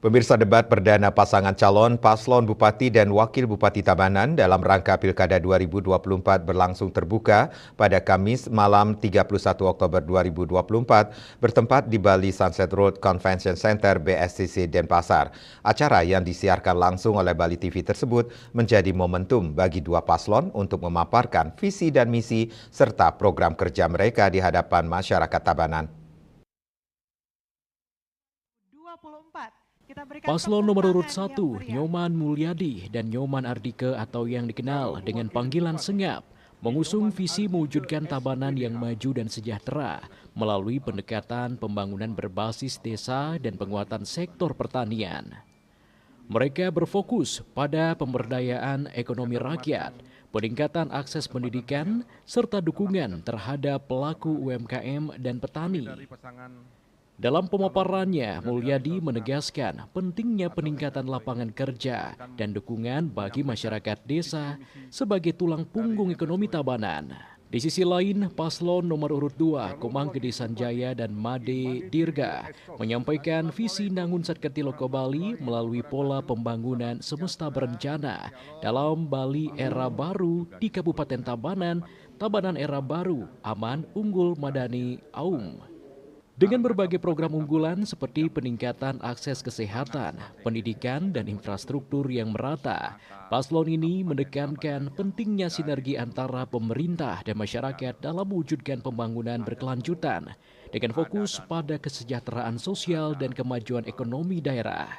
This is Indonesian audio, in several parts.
Pemirsa, debat perdana pasangan calon paslon Bupati dan Wakil Bupati Tabanan dalam rangka Pilkada 2024 berlangsung terbuka pada Kamis malam 31 Oktober 2024 bertempat di Bali Sunset Road Convention Center BSCC Denpasar. Acara yang disiarkan langsung oleh Bali TV tersebut menjadi momentum bagi dua paslon untuk memaparkan visi dan misi serta program kerja mereka di hadapan masyarakat Tabanan. Paslon nomor urut 1, Nyoman Mulyadi dan Nyoman Ardike atau yang dikenal dengan panggilan Sengap, mengusung visi mewujudkan Tabanan yang maju dan sejahtera melalui pendekatan pembangunan berbasis desa dan penguatan sektor pertanian. Mereka berfokus pada pemberdayaan ekonomi rakyat, peningkatan akses pendidikan, serta dukungan terhadap pelaku UMKM dan petani. Dalam pemaparannya, Mulyadi menegaskan pentingnya peningkatan lapangan kerja dan dukungan bagi masyarakat desa sebagai tulang punggung ekonomi Tabanan. Di sisi lain, paslon nomor urut 2, Komang Gede Sanjaya dan Made Dirga, menyampaikan visi Nangun Satkatilo Bali melalui pola pembangunan semesta berencana dalam Bali era baru di Kabupaten Tabanan, Tabanan era baru, aman, unggul, madani, aum. Dengan berbagai program unggulan seperti peningkatan akses kesehatan, pendidikan, dan infrastruktur yang merata, paslon ini menekankan pentingnya sinergi antara pemerintah dan masyarakat dalam mewujudkan pembangunan berkelanjutan dengan fokus pada kesejahteraan sosial dan kemajuan ekonomi daerah.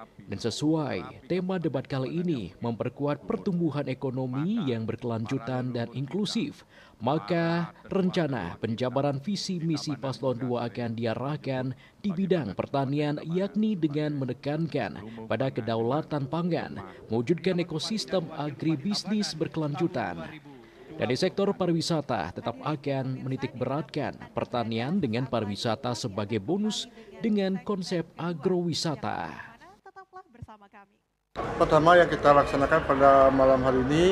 Dan sesuai tema debat kali ini memperkuat pertumbuhan ekonomi yang berkelanjutan dan inklusif, maka rencana penjabaran visi misi paslon 2 akan diarahkan di bidang pertanian, yakni dengan menekankan pada kedaulatan pangan, mewujudkan ekosistem agribisnis berkelanjutan. Dan di sektor pariwisata tetap akan menitik beratkan pertanian dengan pariwisata sebagai bonus dengan konsep agrowisata. Pertama yang kita laksanakan pada malam hari ini,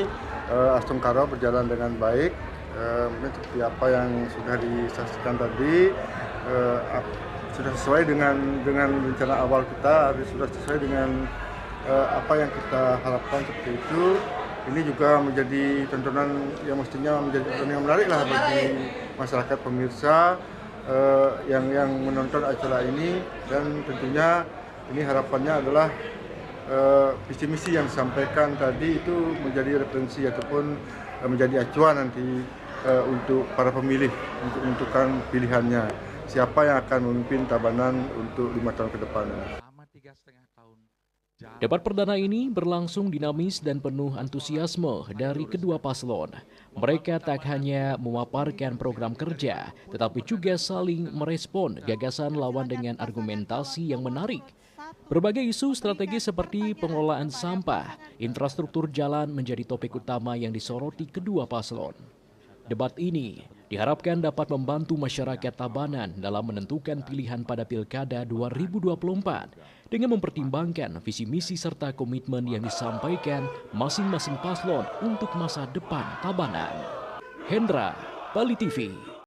Astungkaro berjalan dengan baik. Seperti apa yang sudah disaksikan tadi, sudah sesuai dengan rencana awal kita, sudah sesuai dengan apa yang kita harapkan seperti itu. Ini juga menjadi tontonan yang mestinya menjadi tontonan yang menarik lah bagi masyarakat pemirsa yang menonton acara ini, dan tentunya ini harapannya adalah visi misi yang disampaikan tadi itu menjadi referensi ataupun menjadi acuan nanti untuk para pemilih untuk menentukan pilihannya siapa yang akan memimpin Tabanan untuk 5 tahun ke depan. Debat perdana ini berlangsung dinamis dan penuh antusiasme dari kedua paslon. Mereka tak hanya memaparkan program kerja, tetapi juga saling merespon gagasan lawan dengan argumentasi yang menarik. Berbagai isu strategis seperti pengelolaan sampah, infrastruktur jalan menjadi topik utama yang disoroti kedua paslon. Debat ini diharapkan dapat membantu masyarakat Tabanan dalam menentukan pilihan pada Pilkada 2024 dengan mempertimbangkan visi misi serta komitmen yang disampaikan masing-masing paslon untuk masa depan Tabanan. Hendra, Bali TV.